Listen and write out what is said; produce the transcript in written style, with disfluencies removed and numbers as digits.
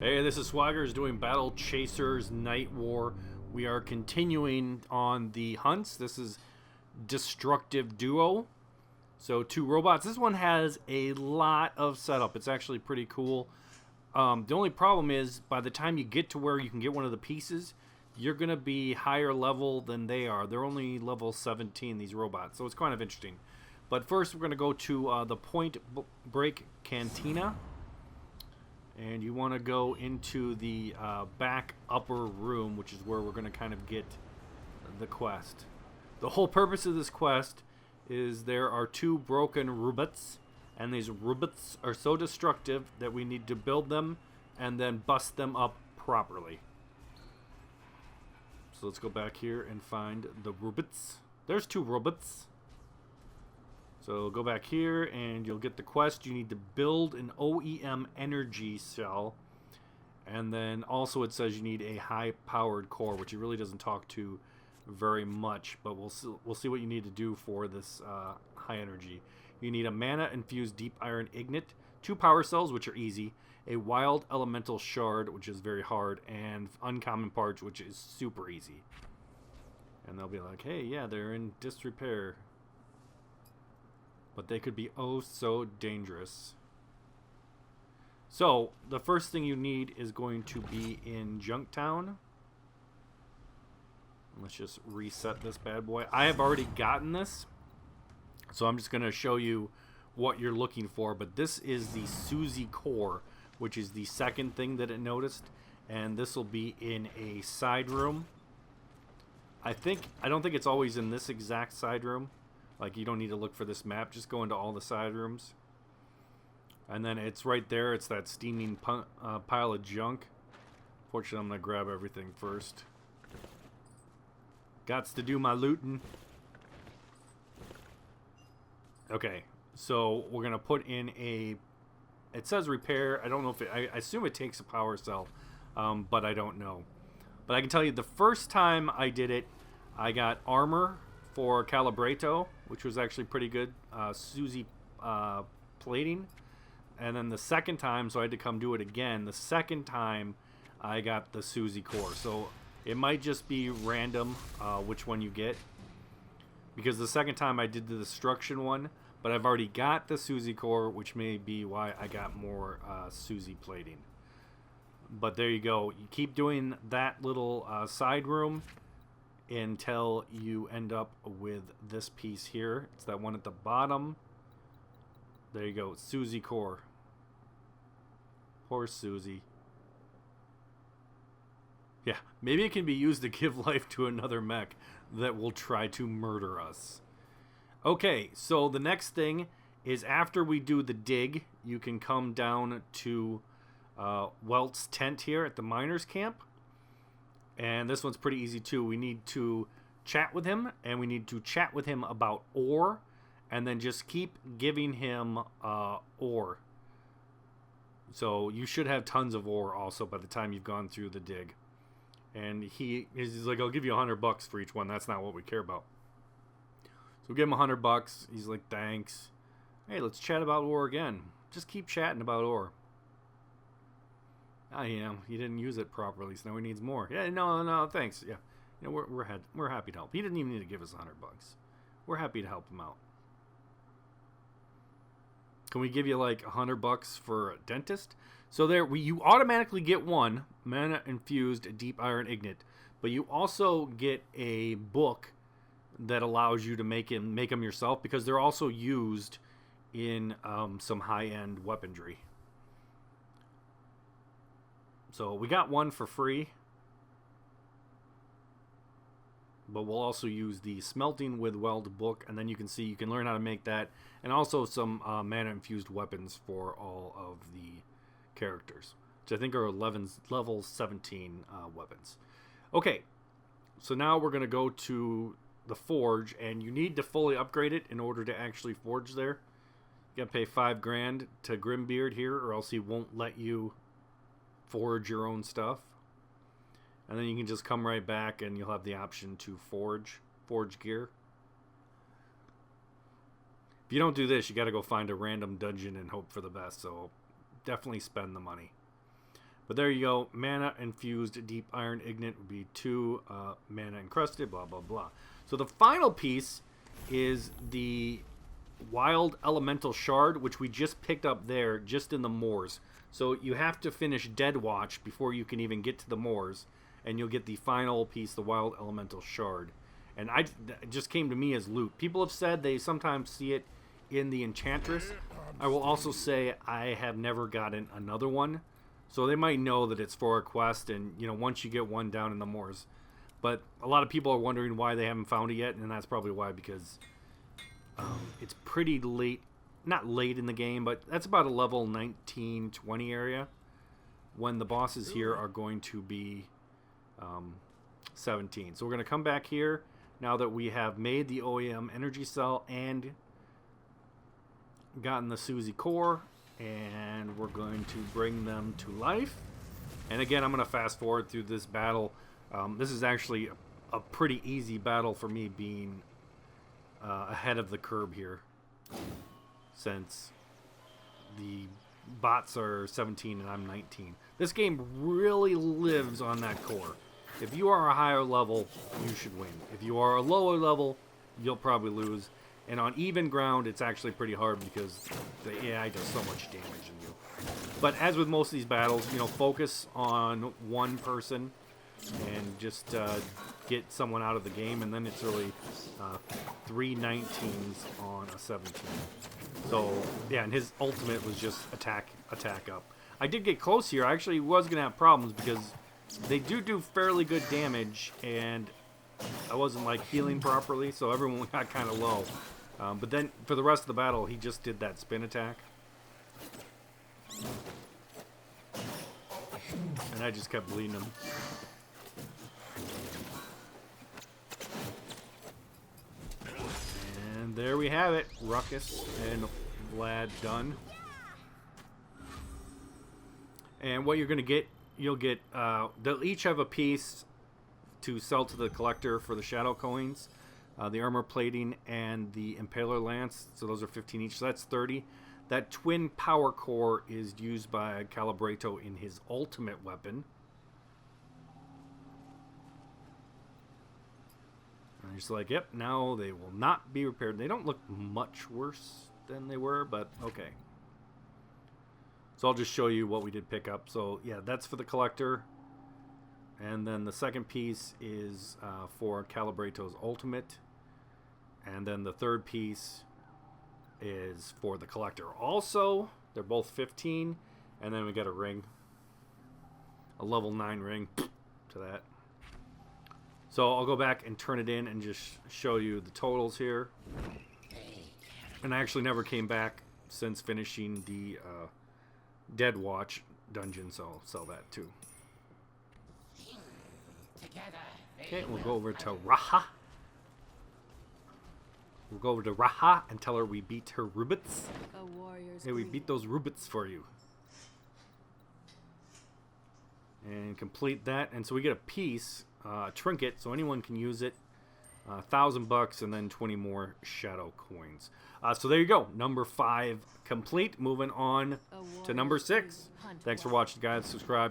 Hey, this is Swaggers doing Battle Chasers Nightwar. We are continuing on the hunts. This is Destructive Duo. So 2 robots. This one has a lot of setup. It's actually pretty cool. The only problem is by the time you get to where you can get one of the pieces, you're going to be higher level than they are. They're only level 17, these robots. So it's kind of interesting. But first we're going to go to the Point Break Cantina. And you want to go into the back upper room, which is where we're going to kind of get the quest. The whole purpose of this quest is there are 2 broken robots, and these robots are so destructive that we need to build them and then bust them up properly. So let's go back here and find the robots. There's 2 robots. So go back here and you'll get the quest. You need to build an OEM energy cell. And then also it says you need a high-powered core, which it really doesn't talk to very much. But we'll see what you need to do for this high energy. You need a mana-infused deep iron ignite, 2 power cells, which are easy, a wild elemental shard, which is very hard, and uncommon parts, which is super easy. And they'll be like, hey, yeah, they're in disrepair. But they could be oh so dangerous. So, the first thing you need is going to be in Junktown. Let's just reset this bad boy. I have already gotten this, so I'm just going to show you what you're looking for. But this is the Susie core, which is the second thing that it noticed. And this will be in a side room. I don't think it's always in this exact side room. Like, you don't need to look for this map. Just go into all the side rooms. And then it's right there. It's that steaming pile of junk. Fortunately, I'm going to grab everything first. Gots to do my looting. Okay. So, we're going to put in a... It says repair. I don't know if it... I assume it takes a power cell. But I don't know. But I can tell you, the first time I did it, I got armor for Calibrato, which was actually pretty good. Susie plating. And then the second time, so I had to come do it again. The second time, I got the Susie core. So it might just be random which one you get. Because the second time I did the destruction one, but I've already got the Susie core, which may be why I got more Susie plating. But there you go. You keep doing that little side room until you end up with this piece here. It's that one at the bottom. There you go. Susie core. Poor Susie. Yeah, maybe it can be used to give life to another mech that will try to murder us. Okay, so the next thing is after we do the dig, you can come down to Welt's tent here at the miners camp. And this one's pretty easy too. We need to chat with him, and we need to chat with him about ore, and then just keep giving him ore. So you should have tons of ore also by the time you've gone through the dig. And he's like, I'll give you $100 for each one. That's not what we care about. So we give him $100. He's like, thanks. Hey, let's chat about ore again. Just keep chatting about ore. I am. He didn't use it properly, so now he needs more. Yeah, no, thanks. Yeah, you know, we're happy to help. He didn't even need to give us $100. We're happy to help him out. Can we give you like $100 for a dentist? So there, you automatically get one mana infused deep iron ignite, but you also get a book that allows you to make them yourself, because they're also used in some high end weaponry. So we got one for free, but we'll also use the smelting with weld book, and then you can see you can learn how to make that, and also some mana infused weapons for all of the characters, which I think are level 17 weapons. Okay, so now we're going to go to the forge, and you need to fully upgrade it in order to actually forge there. You got to pay $5,000 to Grimbeard here, or else he won't let you forge your own stuff. And then you can just come right back and you'll have the option to forge gear. If you don't do this, you got to go find a random dungeon and hope for the best. So definitely spend the money. But there you go. Mana infused deep iron ignite would be 2. Mana encrusted, blah, blah, blah. So the final piece is the wild elemental shard, which we just picked up there just in the moors. So you have to finish Dead Watch before you can even get to the moors, and you'll get the final piece, the wild elemental shard. And it just came to me as loot. People have said they sometimes see it in the Enchantress. I will also say I have never gotten another one. So they might know that it's for a quest, and once you get one down in the moors. But a lot of people are wondering why they haven't found it yet, and that's probably why, because it's pretty late. Not late in the game, but that's about a level 19, 20 area, when the bosses here are going to be 17. So we're going to come back here now that we have made the OEM energy cell and gotten the Susie core, and we're going to bring them to life. And again, I'm going to fast forward through this battle. This is actually a pretty easy battle for me, being ahead of the curve here, since the bots are 17 and I'm 19. This game really lives on that core. If you are a higher level, you should win. If you are a lower level, you'll probably lose. And on even ground, it's actually pretty hard because the AI does so much damage in you. But as with most of these battles, focus on one person and just get someone out of the game, and then it's really 3 19s on a 17. So yeah, and his ultimate was just attack up. I did get close here. I actually was gonna have problems because they do fairly good damage, and I wasn't like healing properly, so everyone got kind of low. But then for the rest of the battle, he just did that spin attack, and I just kept bleeding him. And there we have it. Ruckus and Vlad done. And what you're going to get, you'll get, they'll each have a piece to sell to the collector for the shadow coins, the armor plating, and the impaler lance. So those are 15 each, so that's 30. That twin power core is used by Calibrato in his ultimate weapon. And you're just like, yep, now they will not be repaired. They don't look much worse than they were, but okay. So I'll just show you what we did pick up. So yeah, that's for the collector. And then the second piece is for Calibrato's ultimate. And then the third piece is for the collector also. They're both 15. And then we got a ring. A level 9 ring to that. So I'll go back and turn it in and just show you the totals here. And I actually never came back since finishing the Dead Watch dungeon, so I'll sell that too. Okay, we'll go over to Raha. We'll go over to Raha and tell her we beat her Rubits. Hey, we beat those Rubits for you. And complete that. And so we get a piece, a trinket, so anyone can use it. $1,000 and then 20 more shadow coins. So there you go. Number 5 complete. Moving on to number 6. Thanks for watching, guys. Subscribe.